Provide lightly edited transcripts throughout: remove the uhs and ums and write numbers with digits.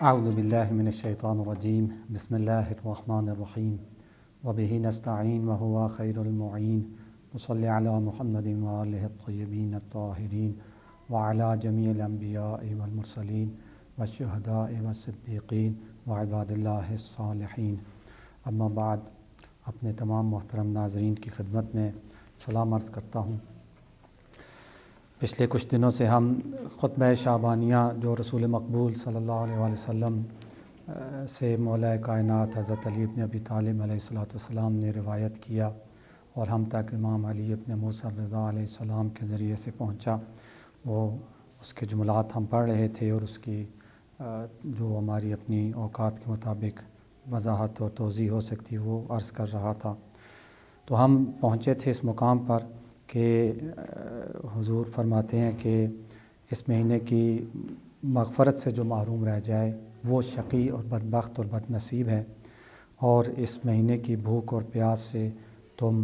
اعوذ باللہ من الشیطان الرجیم بسم اللہ الرحمن الرحیم وبہ نستعین وہو خیر المعین وصلی علی محمد وآلہ الطیبین الطاہرین وعلی جمیع الانبیاء والمرسلین والشہداء والصدیقین وعباد اللہ الصالحین. اما بعد، اپنے تمام محترم ناظرین کی خدمت میں سلام عرض کرتا ہوں. پچھلے کچھ دنوں سے ہم خطبہ شعبانیہ جو رسول مقبول صلی اللہ علیہ وآلہ وسلم سے مولا کائنات حضرت علی ابن ابی طالب علیہ السلام نے روایت کیا اور ہم تک امام علی ابن موسیٰ رضا علیہ السلام کے ذریعے سے پہنچا، وہ اس کے جملات ہم پڑھ رہے تھے اور اس کی جو ہماری اپنی اوقات کے مطابق وضاحت اور توضیح ہو سکتی وہ عرض کر رہا تھا. تو ہم پہنچے تھے اس مقام پر کہ حضور فرماتے ہیں کہ اس مہینے کی مغفرت سے جو محروم رہ جائے وہ شقی اور بدبخت اور بد نصیب ہے، اور اس مہینے کی بھوک اور پیاس سے تم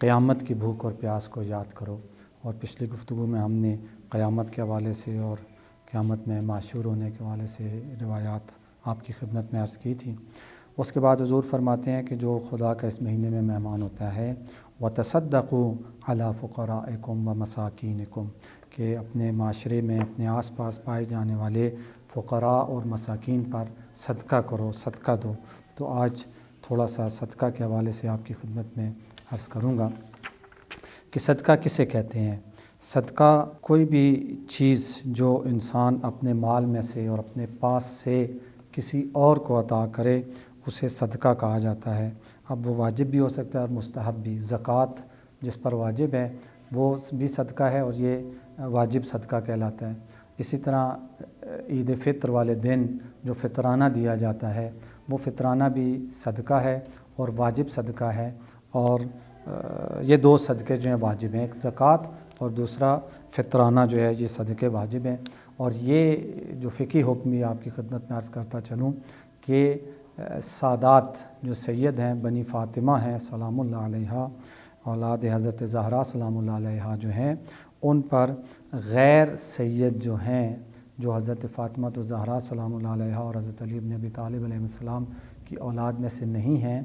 قیامت کی بھوک اور پیاس کو یاد کرو. اور پچھلی گفتگو میں ہم نے قیامت کے حوالے سے اور قیامت میں معشور ہونے کے حوالے سے روایات آپ کی خدمت میں عرض کی تھی. اس کے بعد حضور فرماتے ہیں کہ جو خدا کا اس مہینے میں مہمان ہوتا ہے وَتَصَدَّقُوا عَلَىٰ فُقَرَائِكُمْ وَمَسَاكِينِكُمْ، کہ اپنے معاشرے میں اپنے آس پاس پائے جانے والے فقراء اور مساکین پر صدقہ کرو، صدقہ دو. تو آج تھوڑا سا صدقہ کے حوالے سے آپ کی خدمت میں عرض کروں گا کہ صدقہ کسے کہتے ہیں. صدقہ کوئی بھی چیز جو انسان اپنے مال میں سے اور اپنے پاس سے کسی اور کو عطا کرے اسے صدقہ کہا جاتا ہے. اب وہ واجب بھی ہو سکتا ہے اور مستحب بھی. زکوٰۃ جس پر واجب ہے وہ بھی صدقہ ہے اور یہ واجب صدقہ کہلاتا ہے. اسی طرح عید فطر والے دن جو فطرانہ دیا جاتا ہے وہ فطرانہ بھی صدقہ ہے اور واجب صدقہ ہے. اور یہ دو صدقے جو ہیں واجب ہیں، ایک زکوٰۃ اور دوسرا فطرانہ جو ہے یہ صدقے واجب ہیں. اور یہ جو فقہی حکم بھی آپ کی خدمت میں عرض کرتا چلوں کہ سادات جو سید ہیں، بنی فاطمہ ہیں سلام اللہ علیہا، اولاد حضرت زہرا سلام اللہ علیہا جو ہیں، ان پر غیر سید جو ہیں، جو حضرت فاطمہ زہرا سلام اللہ علیہا اور حضرت علی ابن ابی طالب علیہ السلام کی اولاد میں سے نہیں ہیں،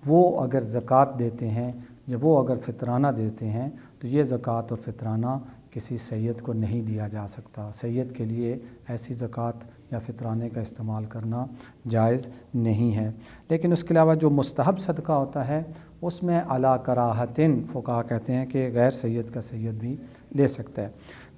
وہ اگر زکوٰۃ دیتے ہیں یا وہ اگر فطرانہ دیتے ہیں تو یہ زکوٰۃ اور فطرانہ کسی سید کو نہیں دیا جا سکتا. سید کے لیے ایسی زکوٰۃ یا فطرانے کا استعمال کرنا جائز نہیں ہے. لیکن اس کے علاوہ جو مستحب صدقہ ہوتا ہے اس میں علی کراہتن فقہا کہتے ہیں کہ غیر سید کا سید بھی لے سکتا ہے،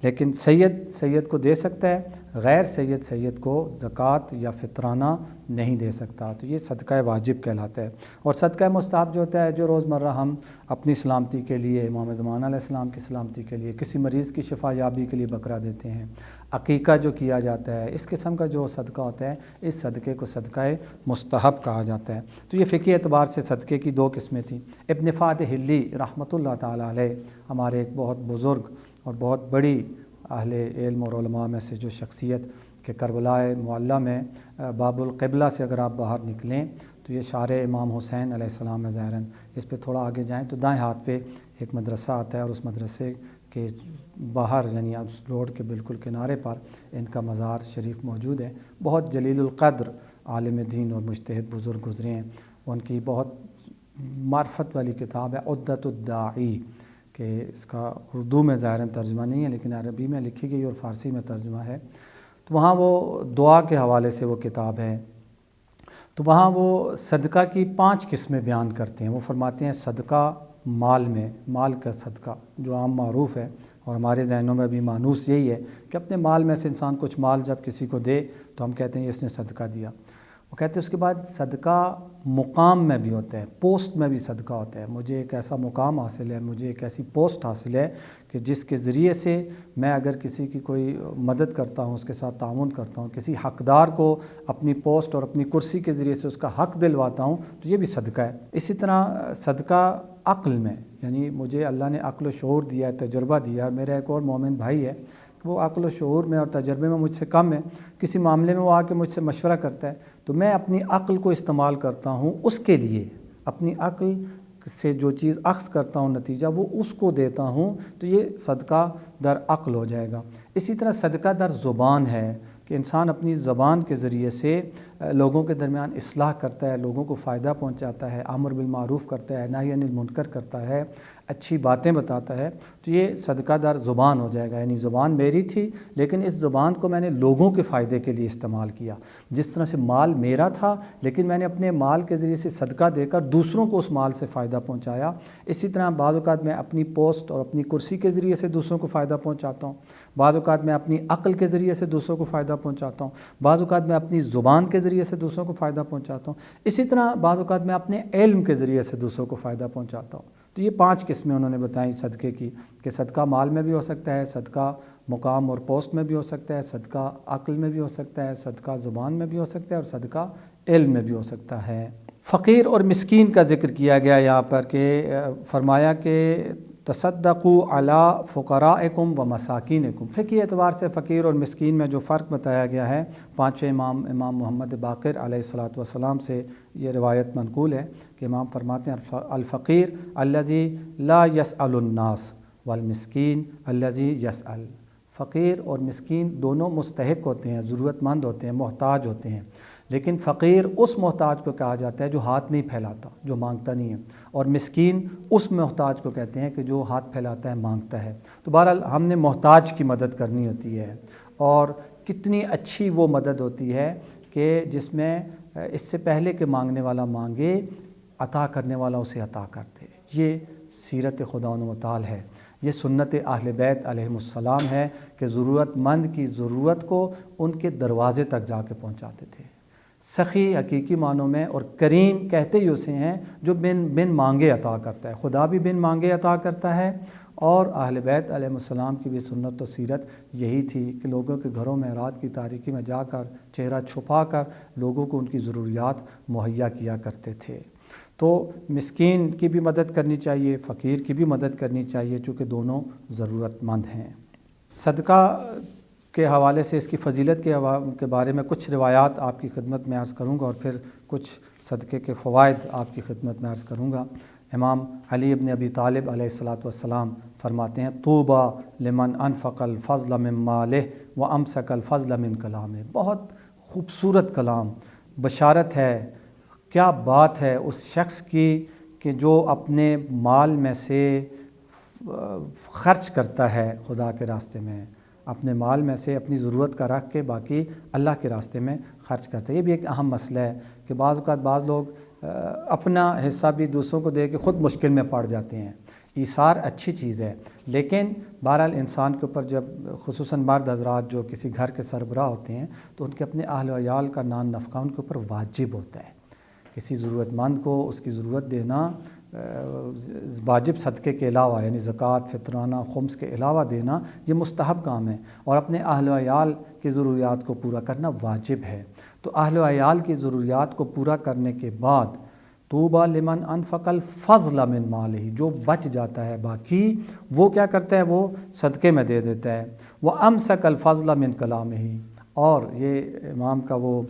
لیکن سید کو دے سکتا ہے، غیر سید کو زکوٰۃ یا فطرانہ نہیں دے سکتا. تو یہ صدقہ واجب کہلاتا ہے. اور صدقہ مستحب جو ہوتا ہے جو روزمرہ ہم اپنی سلامتی کے لیے، امام زمان علیہ السلام کی سلامتی کے لیے، کسی مریض کی شفا یابی کے لیے بکرا دیتے ہیں، عقیقہ جو کیا جاتا ہے، اس قسم کا جو صدقہ ہوتا ہے اس صدقے کو صدقہ مستحب کہا جاتا ہے. تو یہ فقہی اعتبار سے صدقے کی دو قسمیں تھیں. ابن فاتح حلی رحمۃ اللہ تعالیٰ علیہ ہمارے ایک بہت بزرگ اور بہت بڑی اہل علم اور علماء میں سے جو شخصیت کہ کربلا معلیٰ میں باب القبلہ سے اگر آپ باہر نکلیں تو یہ شارع امام حسین علیہ السلام ہے ظاہراً، اس پہ تھوڑا آگے جائیں تو دائیں ہاتھ پہ ایک مدرسہ آتا ہے اور اس مدرسے کے باہر یعنی اس روڈ کے بالکل کنارے پر ان کا مزار شریف موجود ہے. بہت جلیل القدر عالم دین اور مجتہد بزرگ گزرے ہیں. ان کی بہت معرفت والی کتاب ہے عدۃ الداعی، کہ اس کا اردو میں ظاہراً ترجمہ نہیں ہے لیکن عربی میں لکھی گئی اور فارسی میں ترجمہ ہے. تو وہاں وہ دعا کے حوالے سے وہ کتاب ہے. تو وہاں وہ صدقہ کی 5 قسمیں بیان کرتے ہیں. وہ فرماتے ہیں صدقہ مال میں، مال کا صدقہ جو عام معروف ہے اور ہمارے ذہنوں میں بھی مانوس یہی ہے کہ اپنے مال میں سے انسان کچھ مال جب کسی کو دے تو ہم کہتے ہیں اس نے صدقہ دیا. وہ کہتے ہیں اس کے بعد صدقہ مقام میں بھی ہوتا ہے، پوسٹ میں بھی صدقہ ہوتا ہے. مجھے ایک ایسا مقام حاصل ہے، مجھے ایک ایسی پوسٹ حاصل ہے کہ جس کے ذریعے سے میں اگر کسی کی کوئی مدد کرتا ہوں، اس کے ساتھ تعاون کرتا ہوں، کسی حقدار کو اپنی پوسٹ اور اپنی کرسی کے ذریعے سے اس کا حق دلواتا ہوں تو یہ بھی صدقہ ہے. اسی طرح صدقہ عقل میں، یعنی مجھے اللہ نے عقل و شعور دیا ہے، تجربہ دیا ہے. میرا ایک اور مومن بھائی ہے، وہ عقل و شعور میں اور تجربے میں مجھ سے کم ہے، کسی معاملے میں وہ آ کے مجھ سے مشورہ کرتا ہے تو میں اپنی عقل کو استعمال کرتا ہوں اس کے لیے، اپنی عقل سے جو چیز اخذ کرتا ہوں نتیجہ وہ اس کو دیتا ہوں، تو یہ صدقہ در عقل ہو جائے گا. اسی طرح صدقہ در زبان ہے. کہ انسان اپنی زبان کے ذریعے سے لوگوں کے درمیان اصلاح کرتا ہے، لوگوں کو فائدہ پہنچاتا ہے، امر بالمعروف کرتا ہے، نہی عن المنکر کرتا ہے، اچھی باتیں بتاتا ہے، تو یہ صدقہ دار زبان ہو جائے گا۔ یعنی زبان میری تھی لیکن اس زبان کو میں نے لوگوں کے فائدے کے لیے استعمال کیا۔ جس طرح سے مال میرا تھا لیکن میں نے اپنے مال کے ذریعے سے صدقہ دے کر دوسروں کو اس مال سے فائدہ پہنچایا، اسی طرح بعض اوقات میں اپنی پوسٹ اور اپنی کرسی کے ذریعے سے دوسروں کو فائدہ پہنچاتا ہوں، بعض اوقات میں اپنی عقل کے ذریعے سے دوسروں کو فائدہ پہنچاتا ہوں، بعض اوقات میں اپنی زبان کے ذریعے سے دوسروں کو فائدہ پہنچاتا ہوں، اسی طرح بعض اوقات میں اپنے علم کے ذریعے سے دوسروں کو فائدہ پہنچاتا ہوں۔ تو یہ 5 قسمیں انہوں نے بتائیں صدقے کی، کہ صدقہ مال میں بھی ہو سکتا ہے، صدقہ مقام اور پوسٹ میں بھی ہو سکتا ہے، صدقہ عقل میں بھی ہو سکتا ہے، صدقہ زبان میں بھی ہو سکتا ہے، اور صدقہ علم میں بھی ہو سکتا ہے۔ فقیر اور مسکین کا ذکر کیا گیا یہاں پر، کہ فرمایا کہ تصدقوا علی فقرائکم و مساکینکم۔ فقہی اعتبار سے فقیر اور مسکین میں جو فرق بتایا گیا ہے، 5ویں امام محمد باقر علیہ السلام سے یہ روایت منقول ہے کہ امام فرماتے ہیں الفقیر الذی لا یسأل الناس والمسکین الذی یسأل۔ فقیر اور مسکین دونوں مستحق ہوتے ہیں، ضرورت مند ہوتے ہیں، محتاج ہوتے ہیں، لیکن فقیر اس محتاج کو کہا جاتا ہے جو ہاتھ نہیں پھیلاتا، جو مانگتا نہیں ہے، اور مسکین اس محتاج کو کہتے ہیں کہ جو ہاتھ پھیلاتا ہے، مانگتا ہے۔ تو بہرحال ہم نے محتاج کی مدد کرنی ہوتی ہے، اور کتنی اچھی وہ مدد ہوتی ہے کہ جس میں اس سے پہلے کہ مانگنے والا مانگے، عطا کرنے والا اسے عطا کر دے۔ یہ سیرت خدا و تعالی ہے، یہ سنت اہل بیت علیہم السلام ہے کہ ضرورت مند کی ضرورت کو ان کے دروازے تک جا کے پہنچاتے تھے۔ سخی حقیقی معنوں میں، اور کریم کہتے ہی اسے ہیں جو بن مانگے عطا کرتا ہے۔ خدا بھی بن مانگے عطا کرتا ہے، اور اہل بیت علیہ السلام کی بھی سنت و سیرت یہی تھی کہ لوگوں کے گھروں میں رات کی تاریکی میں جا کر چہرہ چھپا کر لوگوں کو ان کی ضروریات مہیا کیا کرتے تھے۔ تو مسکین کی بھی مدد کرنی چاہیے، فقیر کی بھی مدد کرنی چاہیے، چونکہ دونوں ضرورت مند ہیں۔ صدقہ کے حوالے سے، اس کی فضیلت کے بارے میں کچھ روایات آپ کی خدمت میں عرض کروں گا، اور پھر کچھ صدقے کے فوائد آپ کی خدمت میں عرض کروں گا۔ امام علی ابن ابی طالب علیہ السلام فرماتے ہیں طوبی لمن انفق الفضل من مالہ وامسک الفضل من کلامہ۔ بہت خوبصورت کلام، بشارت ہے، کیا بات ہے اس شخص کی کہ جو اپنے مال میں سے خرچ کرتا ہے خدا کے راستے میں، اپنے مال میں سے اپنی ضرورت کا رکھ کے باقی اللہ کے راستے میں خرچ کرتا ہے۔ یہ بھی ایک اہم مسئلہ ہے کہ بعض اوقات بعض لوگ اپنا حصہ بھی دوسروں کو دے کے خود مشکل میں پڑ جاتے ہیں۔ ایثار اچھی چیز ہے، لیکن بہرحال انسان کے اوپر جب خصوصاً مرد حضرات جو کسی گھر کے سربراہ ہوتے ہیں تو ان کے اپنے اہل و عیال کا نان نفقہ ان کے اوپر واجب ہوتا ہے۔ کسی ضرورت مند کو اس کی ضرورت دینا واجب صدقے کے علاوہ، یعنی زکوٰۃ، فطرانہ، خمس کے علاوہ دینا، یہ مستحب کام ہے، اور اپنے اہل و عیال کی ضروریات کو پورا کرنا واجب ہے۔ تو اہل و عیال کی ضروریات کو پورا کرنے کے بعد طوبی لمن انفق الفضل من مالہ، جو بچ جاتا ہے باقی وہ کیا کرتا ہے، وہ صدقے میں دے دیتا ہے۔ وامسک الفضل من کلامہ، اور یہ امام کا وہ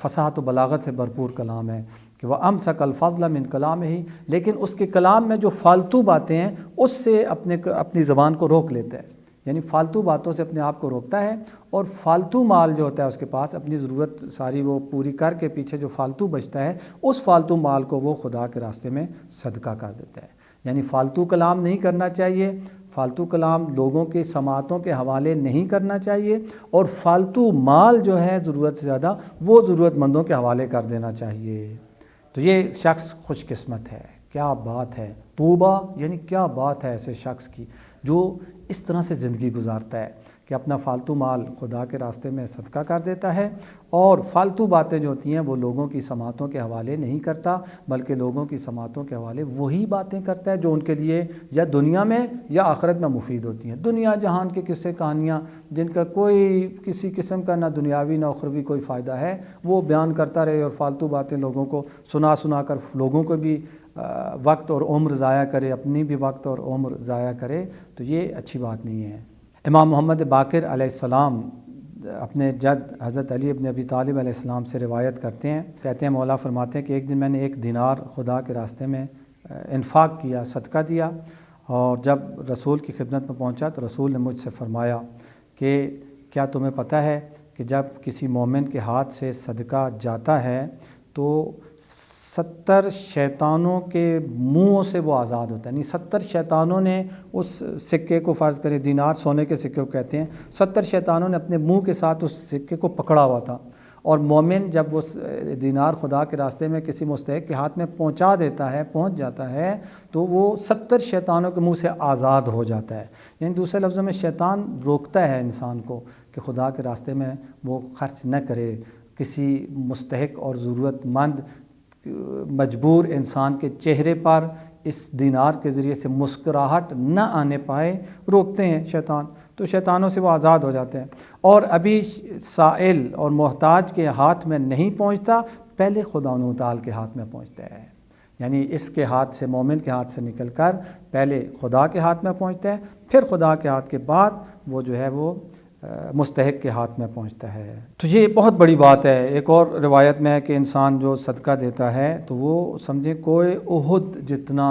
فصاحت و بلاغت سے بھرپور کلام ہے کہ وامسک الفضل من کلامہ، لیکن اس کے کلام میں جو فالتو باتیں ہیں اس سے اپنی زبان کو روک لیتا ہے، یعنی فالتو باتوں سے اپنے آپ کو روکتا ہے، اور فالتو مال جو ہوتا ہے اس کے پاس اپنی ضرورت ساری وہ پوری کر کے پیچھے جو فالتو بچتا ہے اس فالتو مال کو وہ خدا کے راستے میں صدقہ کر دیتا ہے۔ یعنی فالتو کلام نہیں کرنا چاہیے، فالتو کلام لوگوں کی سماعتوں کے حوالے نہیں کرنا چاہیے، اور فالتو مال جو ہے ضرورت سے زیادہ وہ ضرورت مندوں کے حوالے کر دینا چاہیے۔ تو یہ شخص خوش قسمت ہے، کیا بات ہے، طوبیٰ یعنی کیا بات ہے ایسے شخص کی جو اس طرح سے زندگی گزارتا ہے کہ اپنا فالتو مال خدا کے راستے میں صدقہ کر دیتا ہے، اور فالتو باتیں جو ہوتی ہیں وہ لوگوں کی سماعتوں کے حوالے نہیں کرتا، بلکہ لوگوں کی سماعتوں کے حوالے وہی باتیں کرتا ہے جو ان کے لیے یا دنیا میں یا آخرت میں مفید ہوتی ہیں۔ دنیا جہان کے قصے کہانیاں جن کا کوئی کسی قسم کا نہ دنیاوی نہ اخروی کوئی فائدہ ہے وہ بیان کرتا رہے، اور فالتو باتیں لوگوں کو سنا کر لوگوں کو بھی وقت اور عمر ضائع کرے، اپنی بھی وقت اور عمر ضائع کرے، تو یہ اچھی بات نہیں ہے۔ امام محمد باقر علیہ السلام اپنے جد حضرت علی ابن ابی طالب علیہ السلام سے روایت کرتے ہیں، کہتے ہیں مولا فرماتے ہیں کہ ایک دن میں نے 1 دینار خدا کے راستے میں انفاق کیا، صدقہ دیا، اور جب رسول کی خدمت میں پہنچا تو رسول نے مجھ سے فرمایا کہ کیا تمہیں پتہ ہے کہ جب کسی مومن کے ہاتھ سے صدقہ جاتا ہے تو 70 شیطانوں کے منہوں سے وہ آزاد ہوتا ہے، یعنی 70 شیطانوں نے اس سکے کو، فرض کریں دینار سونے کے سکے کو کہتے ہیں، 70 شیطانوں نے اپنے منہ کے ساتھ اس سکے کو پکڑا ہوا تھا، اور مومن جب وہ دینار خدا کے راستے میں کسی مستحق کے ہاتھ میں پہنچا دیتا ہے، پہنچ جاتا ہے، تو وہ 70 شیطانوں کے منہ سے آزاد ہو جاتا ہے۔ یعنی دوسرے لفظوں میں شیطان روکتا ہے انسان کو کہ خدا کے راستے میں وہ خرچ نہ کرے، کسی مستحق اور ضرورت مند مجبور انسان کے چہرے پر اس دینار کے ذریعے سے مسکراہٹ نہ آنے پائے، روکتے ہیں شیطان، تو شیطانوں سے وہ آزاد ہو جاتے ہیں۔ اور ابھی سائل اور محتاج کے ہاتھ میں نہیں پہنچتا، پہلے خدا و تعالی کے ہاتھ میں پہنچتا ہے، یعنی اس کے ہاتھ سے، مومن کے ہاتھ سے نکل کر پہلے خدا کے ہاتھ میں پہنچتا ہے، پھر خدا کے ہاتھ کے بعد وہ جو ہے وہ مستحق کے ہاتھ میں پہنچتا ہے۔ تو یہ بہت بڑی بات ہے۔ ایک اور روایت میں ہے کہ انسان جو صدقہ دیتا ہے تو وہ سمجھے کوئی احد جتنا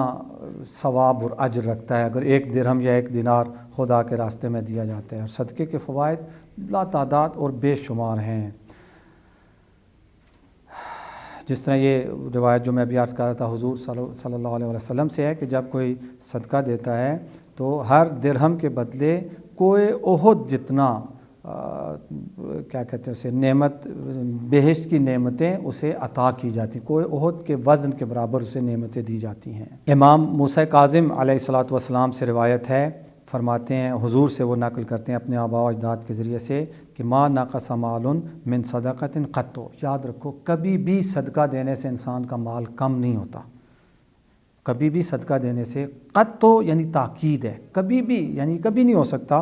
ثواب اور اجر رکھتا ہے، اگر 1 درہم یا 1 دینار خدا کے راستے میں دیا جاتا ہے۔ اور صدقے کے فوائد لا تعداد اور بے شمار ہیں، جس طرح یہ روایت جو میں ابھی عرض کر رہا تھا حضور صلی اللہ علیہ وسلم سے ہے کہ جب کوئی صدقہ دیتا ہے تو ہر درہم کے بدلے کوئی احد جتنا کیا کہتے ہیں اسے، نعمت، بہشت کی نعمتیں اسے عطا کی جاتی، کوئی احد کے وزن کے برابر اسے نعمتیں دی جاتی ہیں۔ امام موسیٰ کاظم علیہ الصلوۃ والسلام سے روایت ہے، فرماتے ہیں، حضور سے وہ نقل کرتے ہیں اپنے آباء و اجداد کے ذریعے سے کہ ما نقص مال من صدقۃ قط، یاد رکھو کبھی بھی صدقہ دینے سے انسان کا مال کم نہیں ہوتا، کبھی بھی صدقہ دینے سے، قط یعنی تاکید ہے، کبھی بھی، یعنی کبھی نہیں ہو سکتا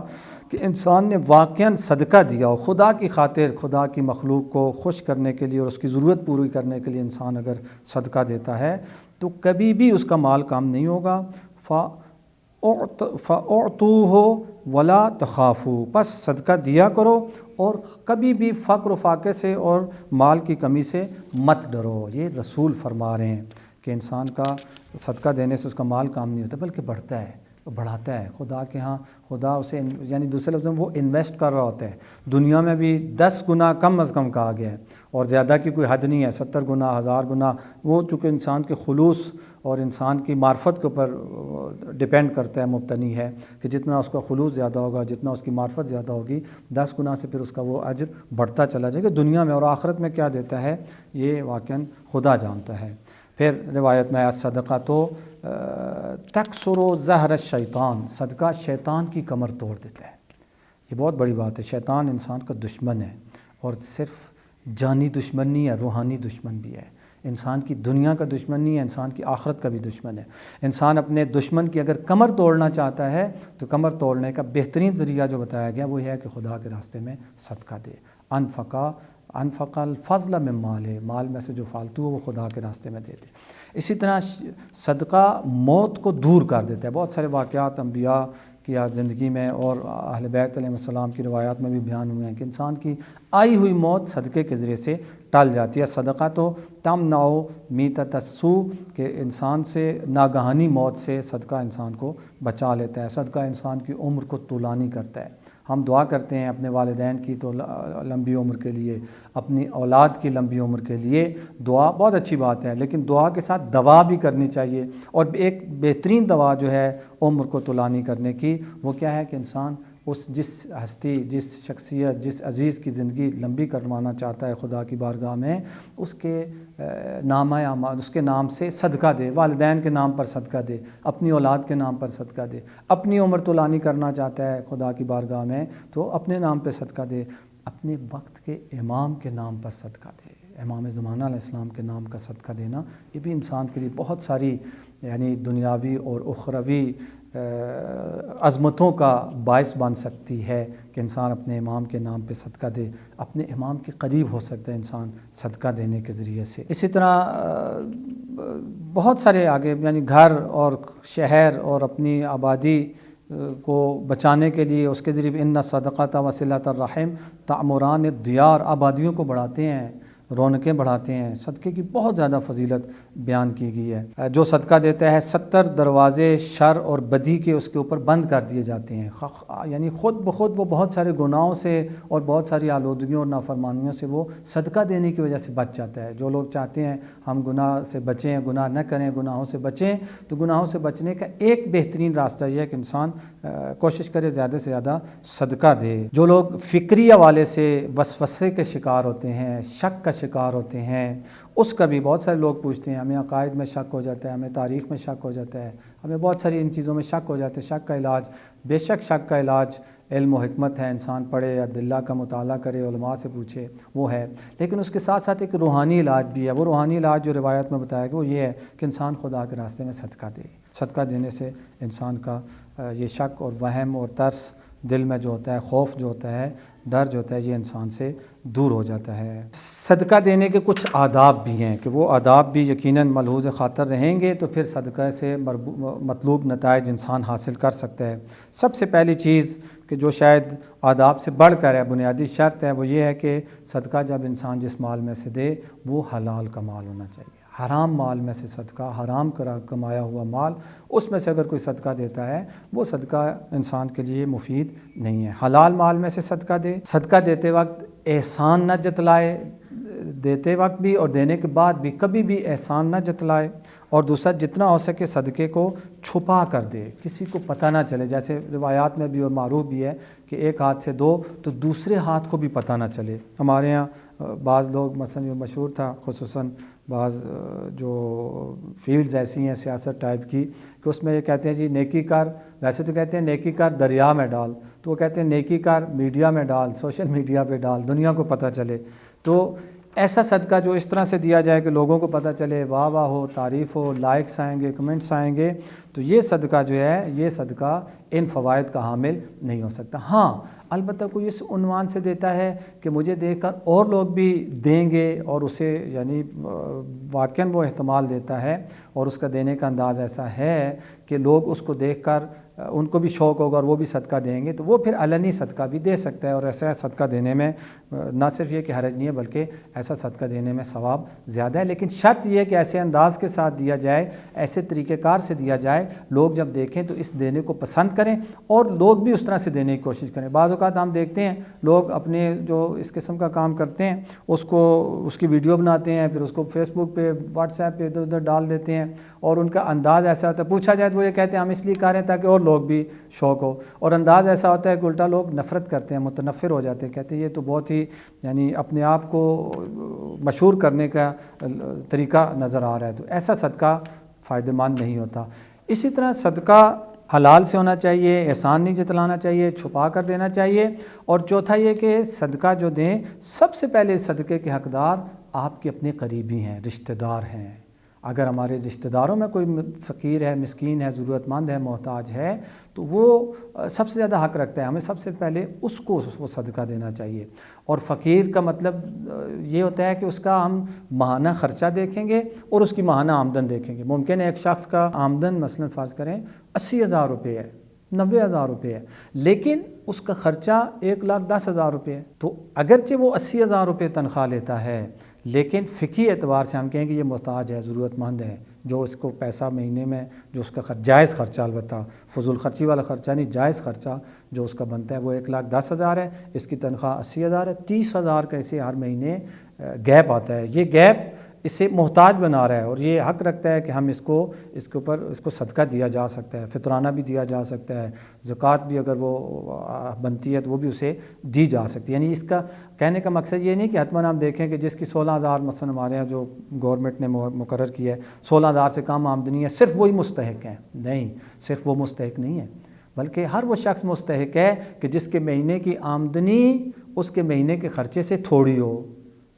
کہ انسان نے واقعاً صدقہ دیا ہو خدا کی خاطر، خدا کی مخلوق کو خوش کرنے کے لیے اور اس کی ضرورت پوری کرنے کے لیے انسان اگر صدقہ دیتا ہے تو کبھی بھی اس کا مال کم نہیں ہوگا۔ فَأُعْطُوهُ وَلَا تَخَافُوا، بس صدقہ دیا کرو اور کبھی بھی فقر و فاقے سے اور مال کی کمی سے مت ڈرو۔ یہ رسول فرما رہے ہیں کہ انسان کا صدقہ دینے سے اس کا مال کام نہیں ہوتا بلکہ بڑھتا ہے، بڑھاتا ہے خدا کے ہاں، خدا اسے، یعنی دوسرے لفظوں میں وہ انویسٹ کر رہا ہوتا ہے۔ دنیا میں بھی 10 گنا کم از کم کہا گیا ہے، اور زیادہ کی کوئی حد نہیں ہے، 70 گنا، 1000 گنا، وہ چونکہ انسان کے خلوص اور انسان کی معرفت کے اوپر ڈیپینڈ کرتا ہے، مبتنی ہے کہ جتنا اس کا خلوص زیادہ ہوگا، جتنا اس کی معرفت زیادہ ہوگی، 10 گنا سے پھر اس کا وہ اجر بڑھتا چلا جائے گا دنیا میں، اور آخرت میں کیا دیتا ہے یہ واقعاً خدا جانتا ہے۔ پھر روایت میں صدقہ تو تکسر زہر الشیطان، صدقہ شیطان کی کمر توڑ دیتا ہے۔ یہ بہت بڑی بات ہے، شیطان انسان کا دشمن ہے، اور صرف جانی دشمن نہیں ہے، روحانی دشمن بھی ہے، انسان کی دنیا کا دشمن نہیں ہے، انسان کی آخرت کا بھی دشمن ہے۔ انسان اپنے دشمن کی اگر کمر توڑنا چاہتا ہے تو کمر توڑنے کا بہترین ذریعہ جو بتایا گیا وہ یہ ہے کہ خدا کے راستے میں صدقہ دے۔ انفق الفضل من مالہ، مال میں سے جو فالتو ہو وہ خدا کے راستے میں دے دے۔ اسی طرح صدقہ موت کو دور کر دیتا ہے۔ بہت سارے واقعات انبیاء کی زندگی میں اور اہل بیت علیہ السلام کی روایات میں بھی بیان ہوئے ہیں کہ انسان کی آئی ہوئی موت صدقے کے ذریعے سے ٹل جاتی ہے۔ صدقہ تو تمنع میتۃ السوء، کہ انسان سے ناگہانی موت سے صدقہ انسان کو بچا لیتا ہے۔ صدقہ انسان کی عمر کو طولانی کرتا ہے۔ ہم دعا کرتے ہیں اپنے والدین کی تو لمبی عمر کے لیے، اپنی اولاد کی لمبی عمر کے لیے، دعا بہت اچھی بات ہے، لیکن دعا کے ساتھ دوا بھی کرنی چاہیے، اور ایک بہترین دوا جو ہے عمر کو طولانی کرنے کی وہ کیا ہے کہ انسان جس ہستی، جس شخصیت، جس عزیز کی زندگی لمبی کروانا چاہتا ہے خدا کی بارگاہ میں، اس کے نامہ اعمال، اس کے نام سے صدقہ دے، والدین کے نام پر صدقہ دے، اپنی اولاد کے نام پر صدقہ دے۔ اپنی عمر طولانی کرنا چاہتا ہے خدا کی بارگاہ میں تو اپنے نام پہ صدقہ دے، اپنے وقت کے امام کے نام پر صدقہ دے۔ امام زمانہ علیہ السلام کے نام کا صدقہ دینا یہ بھی انسان کے لیے بہت ساری یعنی دنیاوی اور اخروی عظمتوں کا باعث بن سکتی ہے کہ انسان اپنے امام کے نام پہ صدقہ دے، اپنے امام کے قریب ہو سکتا ہے انسان صدقہ دینے کے ذریعے سے۔ اسی طرح بہت سارے آگے یعنی گھر اور شہر اور اپنی آبادی کو بچانے کے لیے اس کے ذریعے ان صدقۃ وصلۃ الرحم تعمران الدیار، آبادیوں کو بڑھاتے ہیں، رونقیں بڑھاتے ہیں۔ صدقے کی بہت زیادہ فضیلت بیان کی گئی ہے۔ جو صدقہ دیتا ہے 70 دروازے شر اور بدی کے اس کے اوپر بند کر دیے جاتے ہیں، یعنی خود بخود وہ بہت سارے گناہوں سے اور بہت ساری آلودگیوں اور نافرمانیوں سے وہ صدقہ دینے کی وجہ سے بچ جاتا ہے۔ جو لوگ چاہتے ہیں ہم گناہ سے بچیں، گناہ نہ کریں، گناہوں سے بچیں، تو گناہوں سے بچنے کا ایک بہترین راستہ یہ ہے کہ انسان کوشش کرے زیادہ سے زیادہ صدقہ دے۔ جو لوگ فکری حوالے سے وسوسے کے شکار ہوتے ہیں، شک کا شکار ہوتے ہیں، اس کا بھی بہت سارے لوگ پوچھتے ہیں، ہمیں عقائد میں شک ہو جاتا ہے، ہمیں تاریخ میں شک ہو جاتا ہے، ہمیں بہت ساری ان چیزوں میں شک ہو جاتا ہے۔ شک کا علاج، بے شک شک کا علاج علم و حکمت ہے، انسان پڑھے یا اللہ کا مطالعہ کرے، علماء سے پوچھے، وہ ہے۔ لیکن اس کے ساتھ ساتھ ایک روحانی علاج بھی ہے۔ وہ روحانی علاج جو روایت میں بتایا گیا وہ یہ ہے کہ انسان خدا کے راستے میں صدقہ دے۔ صدقہ دینے سے انسان کا یہ شک اور وہم اور ترس دل میں جو ہوتا ہے، خوف جو ہوتا ہے، ڈر جو ہوتا ہے، یہ انسان سے دور ہو جاتا ہے۔ صدقہ دینے کے کچھ آداب بھی ہیں کہ وہ آداب بھی یقیناً ملحوظ خاطر رہیں گے تو پھر صدقہ سے مطلوب نتائج انسان حاصل کر سکتا ہے۔ سب سے پہلی چیز کہ جو شاید آداب سے بڑھ کر ہے، بنیادی شرط ہے، وہ یہ ہے کہ صدقہ جب انسان جس مال میں سے دے وہ حلال کا مال ہونا چاہیے۔ حرام مال میں سے صدقہ، حرام کمایا ہوا مال، اس میں سے اگر کوئی صدقہ دیتا ہے وہ صدقہ انسان کے لیے مفید نہیں ہے۔ حلال مال میں سے صدقہ دے۔ صدقہ دیتے وقت احسان نہ جتلائے، دیتے وقت بھی اور دینے کے بعد بھی کبھی بھی احسان نہ جتلائے۔ اور دوسرا، جتنا ہو سکے صدقے کو چھپا کر دے، کسی کو پتہ نہ چلے۔ جیسے روایات میں بھی اور معروف بھی ہے کہ ایک ہاتھ سے دو تو دوسرے ہاتھ کو بھی پتہ نہ چلے۔ ہمارے ہاں بعض لوگ، مثلا جو مشہور تھا، خصوصاً بعض جو فیلڈز ایسی ہیں سیاست ٹائپ کی، کہ اس میں یہ کہتے ہیں جی نیکی کر، ویسے تو کہتے ہیں نیکی کر دریا میں ڈال، تو وہ کہتے ہیں نیکی کر میڈیا میں ڈال، سوشل میڈیا پہ ڈال، دنیا کو پتہ چلے۔ تو ایسا صدقہ جو اس طرح سے دیا جائے کہ لوگوں کو پتہ چلے، واہ واہ ہو، تعریف ہو، لائکس آئیں گے، کمنٹس آئیں گے، تو یہ صدقہ جو ہے، یہ صدقہ ان فوائد کا حامل نہیں ہو سکتا۔ ہاں البتہ کوئی اس عنوان سے دیتا ہے کہ مجھے دیکھ کر اور لوگ بھی دیں گے، اور اسے یعنی واقعاً وہ احتمال دیتا ہے اور اس کا دینے کا انداز ایسا ہے کہ لوگ اس کو دیکھ کر ان کو بھی شوق ہوگا اور وہ بھی صدقہ دیں گے، تو وہ پھر علنی صدقہ بھی دے سکتا ہے۔ اور ایسا صدقہ دینے میں نہ صرف یہ کہ حرج نہیں ہے، بلکہ ایسا صدقہ دینے میں ثواب زیادہ ہے۔ لیکن شرط یہ ہے کہ ایسے انداز کے ساتھ دیا جائے، ایسے طریقہ کار سے دیا جائے، لوگ جب دیکھیں تو اس دینے کو پسند کریں اور لوگ بھی اس طرح سے دینے کی کوشش کریں۔ بعض اوقات ہم دیکھتے ہیں لوگ اپنے جو اس قسم کا کام کرتے ہیں اس کی ویڈیو بناتے ہیں، پھر اس کو فیس بک پہ، واٹس ایپ پہ ادھر ادھر ڈال دیتے ہیں، اور ان کا انداز ایسا ہوتا ہے، پوچھا جائے تو وہ یہ کہتے ہیں ہم اس لیے کر رہے ہیں تاکہ اور لوگ بھی شوق ہو، اور انداز ایسا ہوتا ہے کہ الٹا لوگ نفرت کرتے ہیں، متنفر ہو جاتے ہیں، کہتے ہیں یہ تو بہت ہی یعنی اپنے آپ کو مشہور کرنے کا طریقہ نظر آ رہا ہے۔ تو ایسا صدقہ فائدہ مند نہیں ہوتا۔ اسی طرح صدقہ حلال سے ہونا چاہیے، احسان نہیں جتلانا چاہیے، چھپا کر دینا چاہیے۔ اور چوتھا یہ کہ صدقہ جو دیں، سب سے پہلے صدقے کے حقدار آپ کے اپنے قریبی ہیں، رشتہ دار ہیں۔ اگر ہمارے رشتہ داروں میں کوئی فقیر ہے، مسکین ہے، ضرورت مند ہے، محتاج ہے، تو وہ سب سے زیادہ حق رکھتا ہے، ہمیں سب سے پہلے اس کو وہ صدقہ دینا چاہیے۔ اور فقیر کا مطلب یہ ہوتا ہے کہ اس کا ہم ماہانہ خرچہ دیکھیں گے اور اس کی ماہانہ آمدن دیکھیں گے۔ ممکن ہے ایک شخص کا آمدن مثلاً فرض کریں 80,000 روپے ہے، 90,000 روپے ہے، لیکن اس کا خرچہ 1,10,000 روپے ہے۔ تو اگرچہ وہ 80,000 روپے تنخواہ لیتا ہے، لیکن فقہی اعتبار سے ہم کہیں کہ یہ محتاج ہے، ضرورت مند ہے، جو اس کو پیسہ مہینے میں جو اس کا جائز خرچہ، البتہ فضول خرچی والا خرچہ نہیں، جائز خرچہ جو اس کا بنتا ہے وہ 1,10,000 ہے، اس کی تنخواہ 80,000 ہے، 30,000 کا اسے ہر مہینے گیپ آتا ہے۔ یہ گیپ اسے محتاج بنا رہا ہے، اور یہ حق رکھتا ہے کہ ہم اس کے اوپر اس کو صدقہ دیا جا سکتا ہے، فطرانہ بھی دیا جا سکتا ہے، زکوٰۃ بھی اگر وہ بنتی ہے تو وہ بھی اسے دی جا سکتی ہے۔ یعنی اس کا کہنے کا مقصد یہ نہیں کہ حتماً ہم دیکھیں کہ جس کی 16,000 مثلاً ہمارے یہاں جو گورنمنٹ نے مقرر کیا ہے 16,000 سے کم آمدنی ہے، صرف وہی مستحق ہیں۔ نہیں، صرف وہ مستحق نہیں ہے، بلکہ ہر وہ شخص مستحق ہے کہ جس کے مہینے کی آمدنی اس کے مہینے کے خرچے سے تھوڑی ہو۔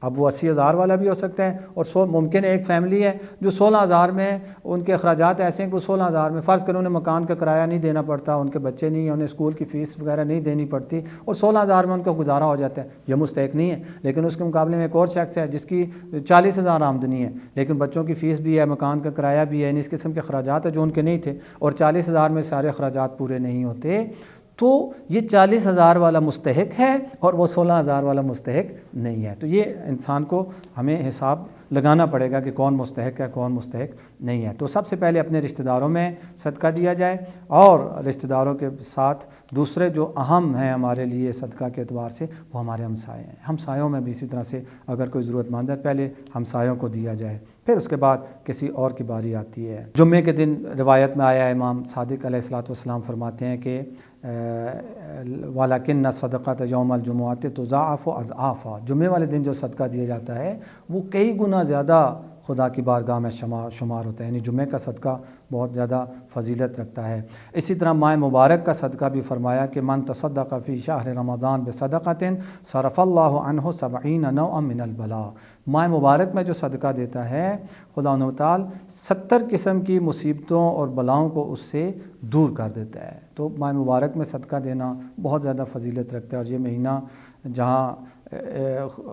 اب وہ 80,000 والا بھی ہو سکتا ہے، اور ممکن ہے ایک فیملی ہے جو 16,000 میں ان کے اخراجات ایسے ہیں کہ 16,000 میں فرض کریں انہیں مکان کا کرایہ نہیں دینا پڑتا، ان کے بچے نہیں ہیں، انہیں اسکول کی فیس وغیرہ نہیں دینی پڑتی، اور 16,000 میں ان کا گزارا ہو جاتا ہے، یہ مستحق نہیں ہے۔ لیکن اس کے مقابلے میں ایک اور شخص ہے جس کی 40,000 آمدنی ہے، لیکن بچوں کی فیس بھی ہے، مکان کا کرایہ بھی ہے، اس قسم کے اخراجات ہیں جو ان کے نہیں تھے، اور 40,000 میں سارے اخراجات پورے نہیں ہوتے، تو یہ 40,000 والا مستحق ہے اور وہ 16,000 والا مستحق نہیں ہے۔ تو یہ انسان کو ہمیں حساب لگانا پڑے گا کہ کون مستحق ہے کون مستحق نہیں ہے۔ تو سب سے پہلے اپنے رشتہ داروں میں صدقہ دیا جائے، اور رشتہ داروں کے ساتھ دوسرے جو اہم ہیں ہمارے لیے صدقہ کے اعتبار سے وہ ہمارے ہمسائے ہیں۔ ہمسایوں میں بھی اسی طرح سے اگر کوئی ضرورت مند ہے پہلے ہمسایوں کو دیا جائے، پھر اس کے بعد کسی اور کی باری آتی ہے۔ جمعے کے دن روایت میں آیا ہے، امام صادق علیہ الصلوۃ والسلام فرماتے ہیں کہ وَلَكِنَّ الصَّدَقَةَ يَوْمَ الْجُمُعَةِ تُضَاعَفُ أَضْعَافًا، جمعے والے دن جو صدقہ دیا جاتا ہے وہ کئی گنا زیادہ خدا کی بارگاہ میں شمار ہوتا ہے، یعنی جمعے کا صدقہ بہت زیادہ فضیلت رکھتا ہے۔ اسی طرح ماہ مبارک کا صدقہ بھی فرمایا کہ من تصدق فی شہر رمضان بصدقۃ صرف اللہ عنہ 70 نوعا من البلاء، ماہ مبارک میں جو صدقہ دیتا ہے خدا و تعالی 70 قسم کی مصیبتوں اور بلاؤں کو اس سے دور کر دیتا ہے۔ تو ماہ مبارک میں صدقہ دینا بہت زیادہ فضیلت رکھتا ہے، اور یہ مہینہ جہاں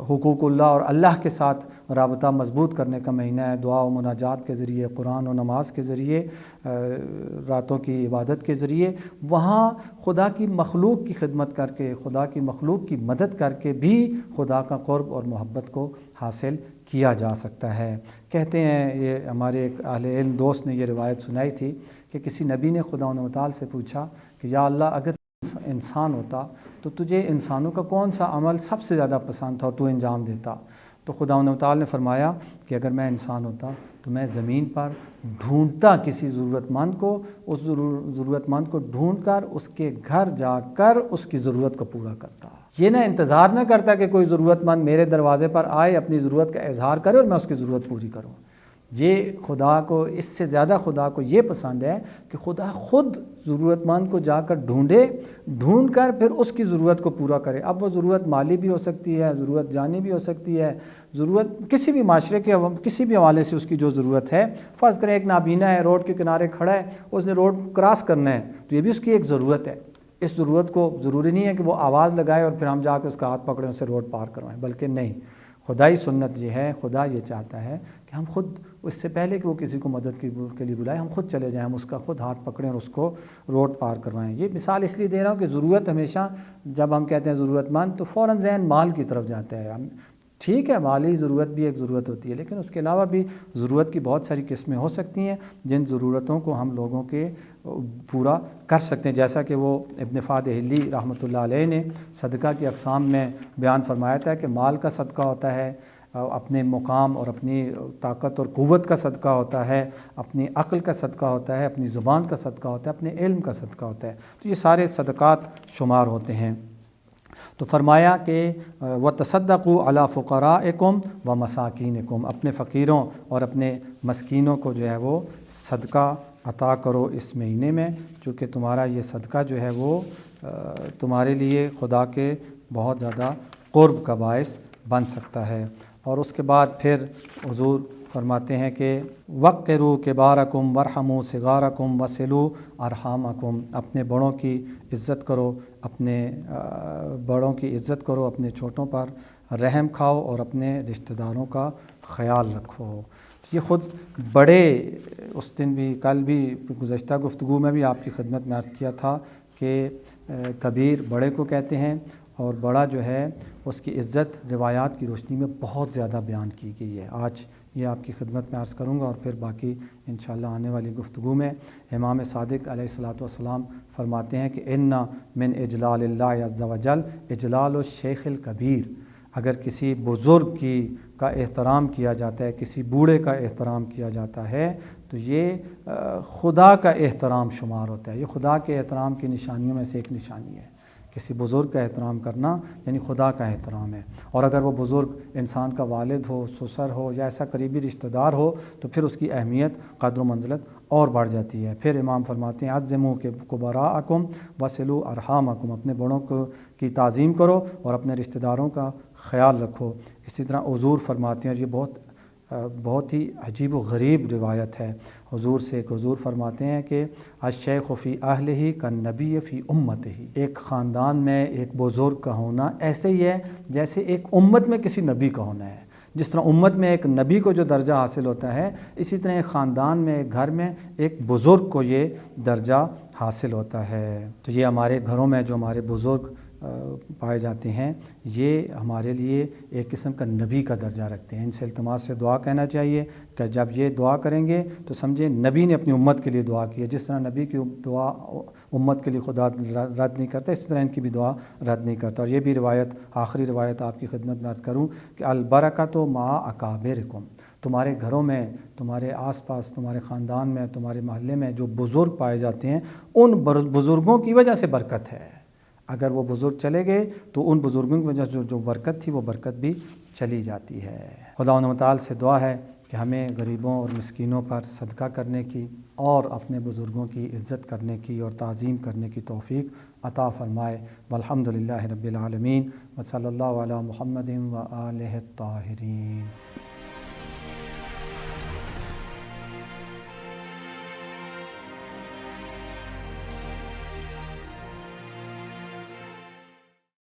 حقوق اللہ اور اللہ کے ساتھ رابطہ مضبوط کرنے کا مہینہ ہے، دعا و مناجات کے ذریعے، قرآن و نماز کے ذریعے، راتوں کی عبادت کے ذریعے، وہاں خدا کی مخلوق کی خدمت کر کے، خدا کی مخلوق کی مدد کر کے بھی خدا کا قرب اور محبت کو حاصل کیا جا سکتا ہے۔ کہتے ہیں، یہ ہمارے ایک اہل علم دوست نے یہ روایت سنائی تھی کہ کسی نبی نے خدا و تعالی سے پوچھا کہ یا اللہ، اگر انسان ہوتا تو تجھے انسانوں کا کون سا عمل سب سے زیادہ پسند تھا اور تو انجام دیتا؟ تو خدا و تعالی نے فرمایا کہ اگر میں انسان ہوتا تو میں زمین پر ڈھونڈتا کسی ضرورت مند کو، اس ضرورت مند کو ڈھونڈ کر اس کے گھر جا کر اس کی ضرورت کو پورا کرتا۔ یہ نہ انتظار نہ کرتا کہ کوئی ضرورت مند میرے دروازے پر آئے، اپنی ضرورت کا اظہار کرے اور میں اس کی ضرورت پوری کروں۔ یہ خدا کو، اس سے زیادہ خدا کو یہ پسند ہے کہ خدا خود ضرورت مند کو جا کر ڈھونڈ کر پھر اس کی ضرورت کو پورا کرے۔ اب وہ ضرورت مالی بھی ہو سکتی ہے، ضرورت جانی بھی ہو سکتی ہے، ضرورت کسی بھی معاشرے کے کسی بھی حوالے سے اس کی جو ضرورت ہے۔ فرض کریں ایک نابینا ہے، روڈ کے کنارے کھڑا ہے، اس نے روڈ کراس کرنا ہے، تو یہ بھی اس کی ایک ضرورت ہے۔ اس ضرورت کو ضروری نہیں ہے کہ وہ آواز لگائے اور پھر ہم جا کے اس کا ہاتھ پکڑیں، اسے روڈ پار کروائیں، بلکہ نہیں، خدائی سنت یہ ہے، خدا یہ چاہتا ہے کہ ہم خود، اس سے پہلے کہ وہ کسی کو مدد کے لیے بلائے، ہم خود چلے جائیں، ہم اس کا خود ہاتھ پکڑیں اور اس کو روڈ پار کروائیں۔ یہ مثال اس لیے دے رہا ہوں کہ ضرورت ہمیشہ، جب ہم کہتے ہیں ضرورت مند تو فوراً ذہن مال کی طرف جاتا ہے۔ ٹھیک ہے، مالی ضرورت بھی ایک ضرورت ہوتی ہے، لیکن اس کے علاوہ بھی ضرورت کی بہت ساری قسمیں ہو سکتی ہیں جن ضرورتوں کو ہم لوگوں کے پورا کر سکتے ہیں، جیسا کہ وہ ابن فہد حلی رحمۃ اللہ علیہ نے صدقہ کی اقسام میں بیان فرمایا تھا کہ مال کا صدقہ ہوتا ہے، اپنے مقام اور اپنی طاقت اور قوت کا صدقہ ہوتا ہے، اپنی عقل کا صدقہ ہوتا ہے، اپنی زبان کا صدقہ ہوتا ہے، اپنے علم کا صدقہ ہوتا ہے۔ تو یہ سارے صدقات شمار ہوتے ہیں۔ تو فرمایا کہ وَتَصَدَّقُوا عَلَىٰ فُقَرَائِكُمْ وَمَسَاكِينِكُمْ، اپنے فقیروں اور اپنے مسکینوں کو جو ہے وہ صدقہ عطا کرو اس مہینے میں، چونکہ تمہارا یہ صدقہ جو ہے وہ تمہارے لیے خدا کے بہت زیادہ قرب کا باعث بن سکتا ہے۔ اور اس کے بعد پھر حضور فرماتے ہیں کہ وَقِّرُوا كِبَارَكُمْ وَارْحَمُوا صِغَارَكُمْ وَصِلُوا أَرْحَامَكُمْ، اپنے بڑوں کی عزت کرو، اپنے بڑوں کی عزت کرو، اپنے چھوٹوں پر رحم کھاؤ اور اپنے رشتہ داروں کا خیال رکھو۔ یہ خود بڑے، اس دن بھی، کل بھی گزشتہ گفتگو میں بھی آپ کی خدمت میں عرض کیا تھا کہ کبیر بڑے کو کہتے ہیں، اور بڑا جو ہے اس کی عزت روایات کی روشنی میں بہت زیادہ بیان کی گئی ہے۔ آج یہ آپ کی خدمت میں عرض کروں گا، اور پھر باقی انشاءاللہ آنے والی گفتگو میں امام صادق علیہ الصلوۃ والسلام فرماتے ہیں کہ ان من اجلال اللہ عز وجل اجلال الشیخ الکبیر، اگر کسی بزرگ کا احترام کیا جاتا ہے، کسی بوڑھے کا احترام کیا جاتا ہے، تو یہ خدا کا احترام شمار ہوتا ہے۔ یہ خدا کے احترام کی نشانیوں میں سے ایک نشانی ہے۔ کسی بزرگ کا احترام کرنا یعنی خدا کا احترام ہے، اور اگر وہ بزرگ انسان کا والد ہو، سسر ہو، یا ایسا قریبی رشتہ دار ہو تو پھر اس کی اہمیت، قدر و منزلت اور بڑھ جاتی ہے۔ پھر امام فرماتے ہیں عظموا کبراءکم وصلوا ارحامکم، اپنے بڑوں کی تعظیم کرو اور اپنے رشتہ داروں کا خیال رکھو۔ اسی طرح حضور فرماتے ہیں، اور یہ بہت ہی عجیب و غریب روایت ہے حضور سے، کہ حضور فرماتے ہیں کہ الشیخ فی اہلہ کالنبی فی امتہ، ایک خاندان میں ایک بزرگ کا ہونا ایسے ہی ہے جیسے ایک امت میں کسی نبی کا ہونا ہے۔ جس طرح امت میں ایک نبی کو جو درجہ حاصل ہوتا ہے، اسی طرح ایک خاندان میں، ایک گھر میں ایک بزرگ کو یہ درجہ حاصل ہوتا ہے۔ تو یہ ہمارے گھروں میں جو ہمارے بزرگ پائے جاتے ہیں یہ ہمارے لیے ایک قسم کا نبی کا درجہ رکھتے ہیں۔ ان سے التماس سے دعا کہنا چاہیے کہ جب یہ دعا کریں گے تو سمجھیں نبی نے اپنی امت کے لیے دعا کی ہے۔ جس طرح نبی کی دعا امت کے لیے خدا رد نہیں کرتا، اس طرح ان کی بھی دعا رد نہیں کرتا۔ اور یہ بھی روایت، آخری روایت آپ کی خدمت میں عرض کروں کہ البرکۃ مع اکابرکم، تمہارے گھروں میں، تمہارے آس پاس، تمہارے خاندان میں، تمہارے محلے میں جو بزرگ پائے جاتے ہیں ان بزرگوں کی وجہ سے برکت ہے۔ اگر وہ بزرگ چلے گئے تو ان بزرگوں کی وجہ سے جو برکت تھی وہ برکت بھی چلی جاتی ہے۔ خداوند متعال سے دعا ہے کہ ہمیں غریبوں اور مسکینوں پر صدقہ کرنے کی اور اپنے بزرگوں کی عزت کرنے کی اور تعظیم کرنے کی توفیق عطا فرمائے۔ والحمد للہ رب العالمین، وصلی اللہ علی محمد و آلہ الطاہرین۔